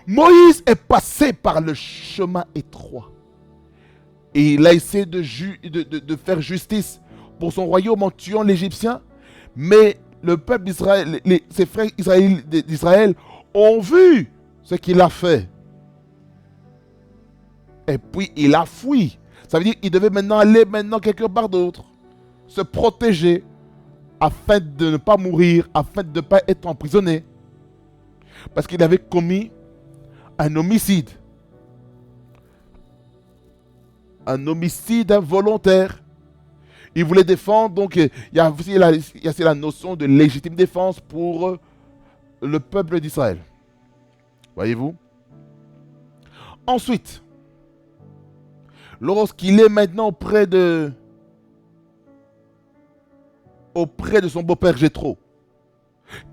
Moïse est passé par le chemin étroit. Et il a essayé de faire justice pour son royaume en tuant l'Égyptien. Mais le peuple d'Israël, ses frères d'Israël ont vu ce qu'il a fait. Et puis il a fui. Ça veut dire qu'il devait maintenant aller quelque part d'autre. Se protéger afin de ne pas mourir, afin de ne pas être emprisonné. Parce qu'il avait commis un homicide. Un homicide involontaire. Il voulait défendre, donc il y a aussi la notion de légitime défense pour le peuple d'Israël. Voyez-vous? Ensuite, lorsqu'il est maintenant auprès de son beau-père Jéthro,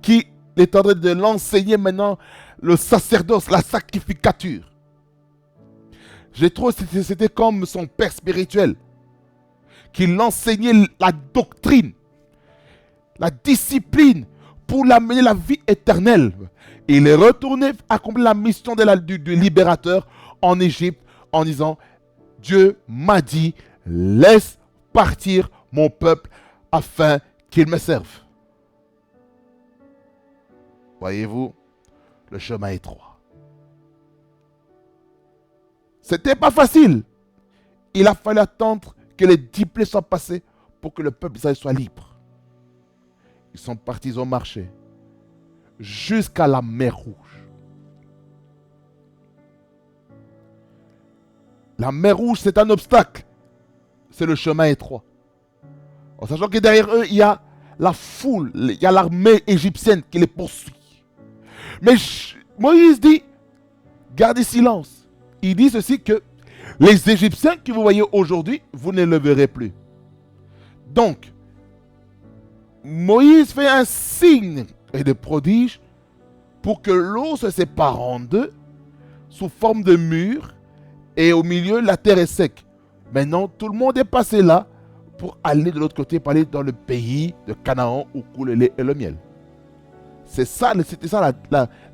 qui est en train de l'enseigner maintenant le sacerdoce, la sacrificature. Jéthro, c'était comme son père spirituel, qui l'enseignait la doctrine, la discipline pour l'amener à la vie éternelle. Il est retourné accomplir la mission du libérateur en Égypte en disant, Dieu m'a dit, laisse partir mon peuple afin qu'il me serve. Voyez-vous, le chemin étroit. C'était pas facile. Il a fallu attendre que les 10 plaies soient passées pour que le peuple d'Israël soit libre. Ils sont partis, ils ont marché jusqu'à la mer Rouge. La mer Rouge, c'est un obstacle. C'est le chemin étroit. En sachant que derrière eux, il y a la foule, il y a l'armée égyptienne qui les poursuit. Mais Moïse dit, gardez silence. Il dit ceci que les Égyptiens que vous voyez aujourd'hui, vous ne les verrez plus. Donc, Moïse fait un signe et de prodige pour que l'eau se sépare en deux sous forme de mur et au milieu, la terre est sec. Maintenant, tout le monde est passé là pour aller de l'autre côté, pour aller dans le pays de Canaan où coule le lait et le miel. C'était ça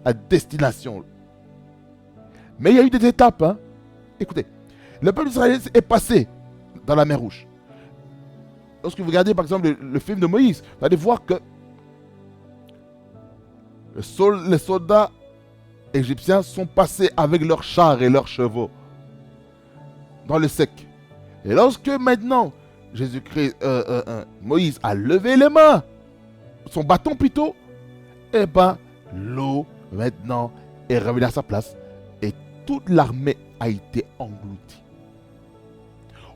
la destination. Mais il y a eu des étapes. Hein. Écoutez, le peuple israélien est passé dans la mer Rouge. Lorsque vous regardez par exemple le film de Moïse, vous allez voir que les soldats égyptiens sont passés avec leurs chars et leurs chevaux dans le sec. Et lorsque maintenant Moïse a levé les mains, son bâton plutôt, eh bien l'eau maintenant est revenue à sa place et toute l'armée a été engloutie.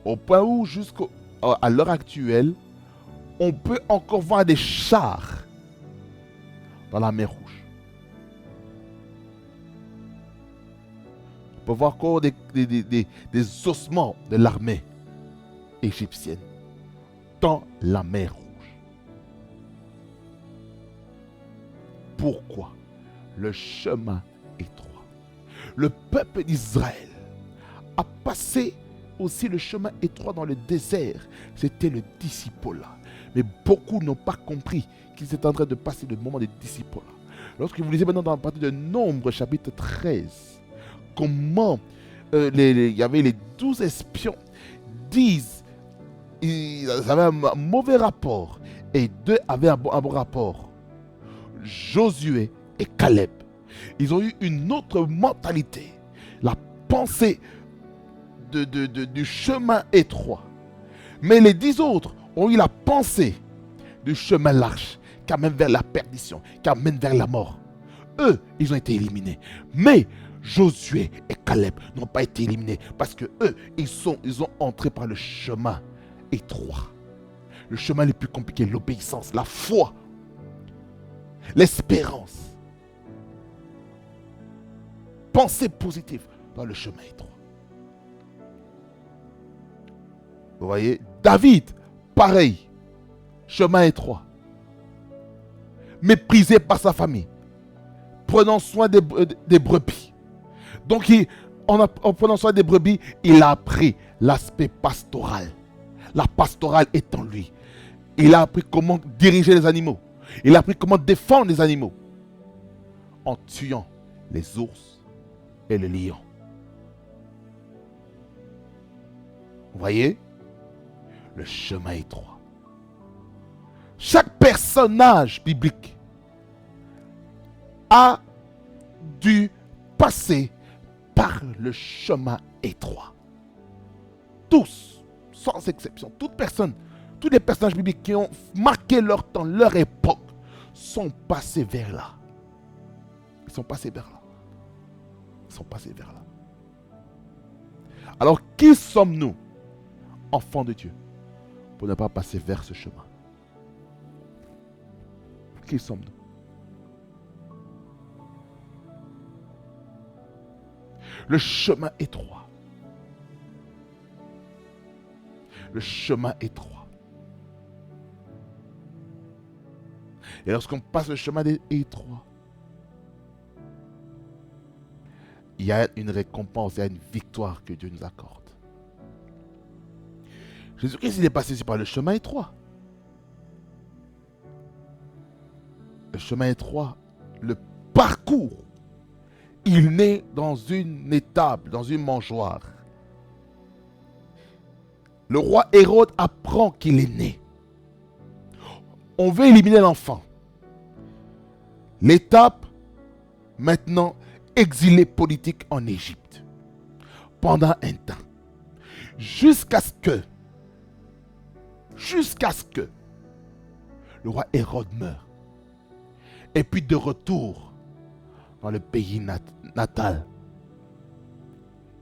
Au point où jusqu'à l'heure actuelle, on peut encore voir des chars dans la mer Rouge. On peut voir encore des ossements de l'armée égyptienne dans la mer Rouge. Pourquoi? Le chemin étroit. Le peuple d'Israël a passé aussi le chemin étroit dans le désert. C'était le discipolat. Mais beaucoup n'ont pas compris qu'ils étaient en train de passer le moment du discipolat. Lorsque vous lisez maintenant dans la partie de Nombre, chapitre 13, comment il y avait les 12 espions disent, ils avaient un mauvais rapport et 2 avaient un bon rapport. Josué et Caleb, ils ont eu une autre mentalité. La pensée du chemin étroit. Mais les 10 autres ont eu la pensée du chemin large qui amène vers la perdition, qui amène vers la mort. Eux, ils ont été éliminés. Mais Josué et Caleb n'ont pas été éliminés parce que eux, ils ont entré par le chemin étroit. Le chemin le plus compliqué, l'obéissance, la foi, l'espérance. Pensée positive dans le chemin étroit. Vous voyez, David, pareil, chemin étroit. Méprisé par sa famille, prenant soin des brebis. Donc, en prenant soin des brebis, il a appris l'aspect pastoral. La pastorale est en lui. Il a appris comment diriger les animaux. Il a appris comment défendre les animaux en tuant les ours et les lions. Vous voyez? Le chemin étroit. Chaque personnage biblique a dû passer par le chemin étroit. Tous, sans exception, tous les personnages bibliques qui ont marqué leur temps, leur époque, sont passés vers là. Ils sont passés vers là. Ils sont passés vers là. Alors, qui sommes-nous, enfants de Dieu, pour ne pas passer vers ce chemin? Qui sommes-nous? Le chemin étroit. Le chemin étroit. Et lorsqu'on passe le chemin étroit, il y a une récompense, il y a une victoire que Dieu nous accorde. Jésus-Christ, il est passé par le chemin étroit. Le chemin étroit, le parcours, il naît dans une étable, dans une mangeoire. Le roi Hérode apprend qu'il est né. On veut éliminer l'enfant. L'étape, maintenant, exilé politique en Égypte. Pendant un temps. Jusqu'à ce que le roi Hérode meure. Et puis de retour dans le pays natal,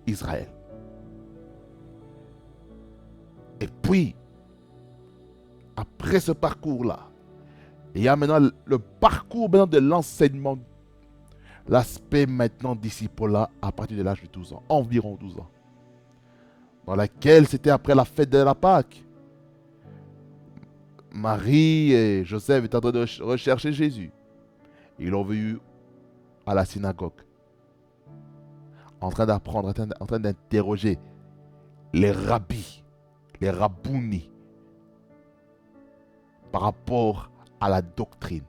Israël. Et puis, après ce parcours-là, il y a maintenant le parcours maintenant de l'enseignement, l'aspect maintenant discipolat à partir de l'âge de 12 ans, environ 12 ans, dans laquelle c'était après la fête de la Pâque. Marie et Joseph étaient en train de rechercher Jésus. Ils l'ont vu à la synagogue, en train d'apprendre, en train d'interroger les rabbis, les rabbounis, par rapport à la doctrine,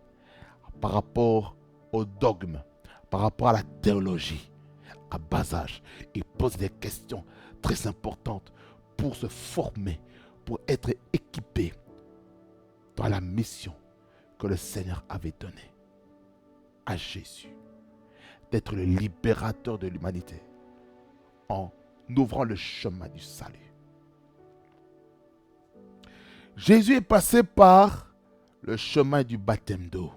par rapport au dogme, par rapport à la théologie, à bas âge. Il pose des questions très importantes pour se former, pour être équipé dans la mission que le Seigneur avait donnée à Jésus, d'être le libérateur de l'humanité en ouvrant le chemin du salut. Jésus est passé par le chemin du baptême d'eau.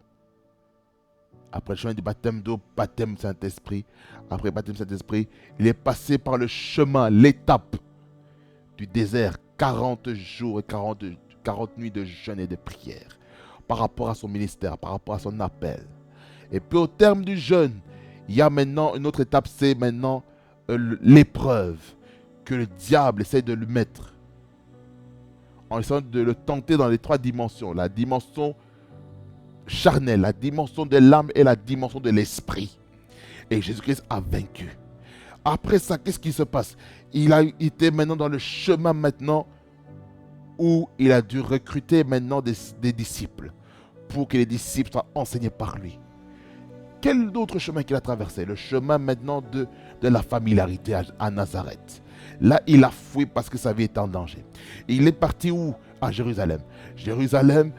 Après le chemin du baptême d'eau, baptême Saint-Esprit. Après le baptême Saint-Esprit, il est passé par le chemin, l'étape du désert, 40 jours et 40 nuits de jeûne et de prière par rapport à son ministère, par rapport à son appel. Et puis au terme du jeûne, il y a maintenant une autre étape, c'est maintenant l'épreuve que le diable essaie de lui mettre en essayant de le tenter dans les 3 dimensions. La dimension charnelle, la dimension de l'âme et la dimension de l'esprit. Et Jésus-Christ a vaincu. Après ça, qu'est-ce qui se passe? Il a été maintenant dans le chemin maintenant où il a dû recruter maintenant des disciples pour que les disciples soient enseignés par lui. Quel autre chemin qu'il a traversé? Le chemin maintenant de la familiarité à Nazareth. Là, il a fui parce que sa vie était en danger. Et il est parti où? À Jérusalem. Jérusalem,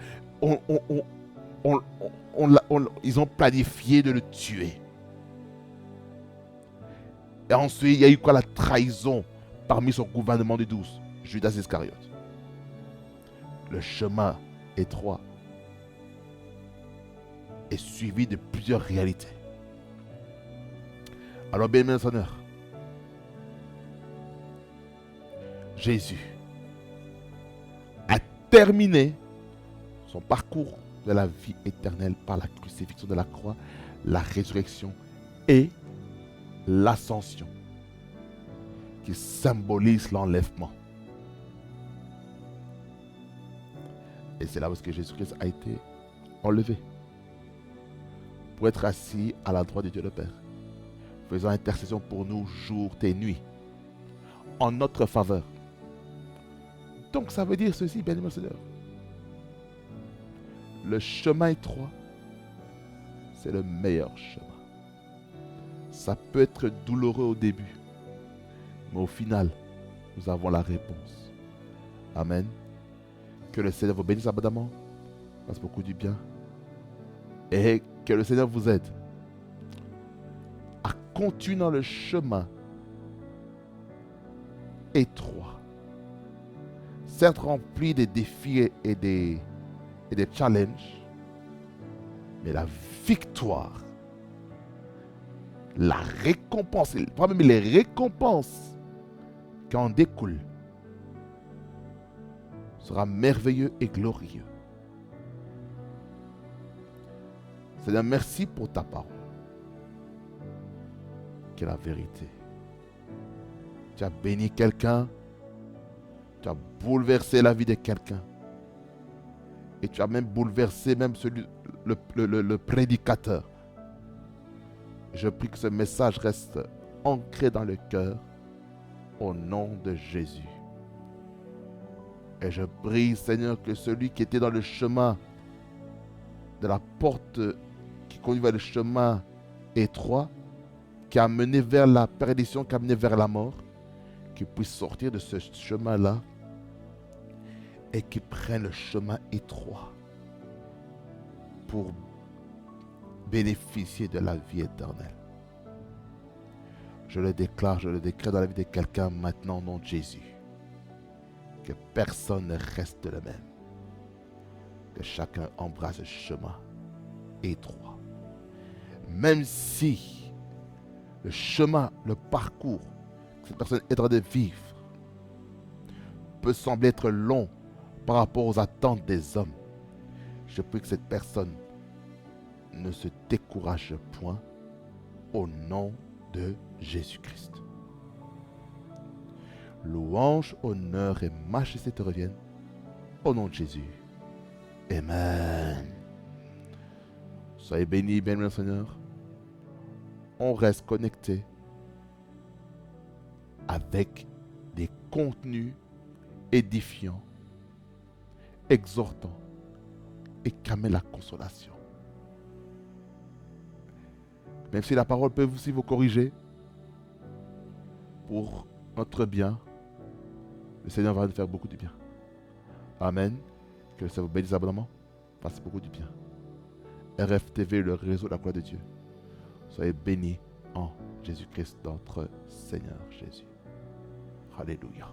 ils ont planifié de le tuer. Et ensuite, il y a eu quoi? La trahison parmi son gouvernement de 12, Judas Iscariote. Le chemin étroit est suivi de plusieurs réalités. Alors, bien aimé sonneur, Jésus a terminé son parcours de la vie éternelle par la crucifixion de la croix, la résurrection et l'ascension qui symbolise l'enlèvement. Et c'est là où Jésus-Christ a été enlevé pour être assis à la droite de Dieu le Père, faisant intercession pour nous jour et nuit, en notre faveur. Donc ça veut dire ceci, bien aimé Seigneur. Le chemin étroit, c'est le meilleur chemin. Ça peut être douloureux au début, mais au final, nous avons la réponse. Amen. Que le Seigneur vous bénisse abondamment, fasse beaucoup du bien, et que le Seigneur vous aide à continuer dans le chemin étroit, certes rempli des défis et des challenges, mais la victoire, la récompense, même les récompenses qui en découlent sera merveilleux et glorieux. Seigneur, merci pour ta parole, qui est la vérité. Tu as béni quelqu'un, tu as bouleversé la vie de quelqu'un, et tu as même bouleversé même le prédicateur. Je prie que ce message reste ancré dans le cœur au nom de Jésus. Et je prie, Seigneur, que celui qui était dans le chemin de la porte qui conduit vers le chemin étroit, qui a mené vers la perdition, qui a mené vers la mort, qu'il puisse sortir de ce chemin-là et qu'il prenne le chemin étroit pour bénéficier de la vie éternelle. Je le déclare, je le décrète dans la vie de quelqu'un maintenant au nom de Jésus. Que personne ne reste le même. Que chacun embrasse ce chemin étroit. Même si le chemin, le parcours que cette personne est en train de vivre peut sembler être long par rapport aux attentes des hommes, je prie que cette personne ne se décourage point au nom de Jésus-Christ. Louange, honneur et majesté te reviennent au nom de Jésus. Amen. Soyez bénis, bien-aimés Seigneur. On reste connecté avec des contenus édifiants, exhortants et qui amènent la consolation. Même si la parole peut aussi vous corriger pour notre bien, le Seigneur va nous faire beaucoup de bien. Amen. Que le Seigneur vous bénisse abondamment. Fasse beaucoup de bien. RFTV, le réseau de la gloire de Dieu. Soyez bénis en Jésus-Christ, notre Seigneur Jésus. Alléluia.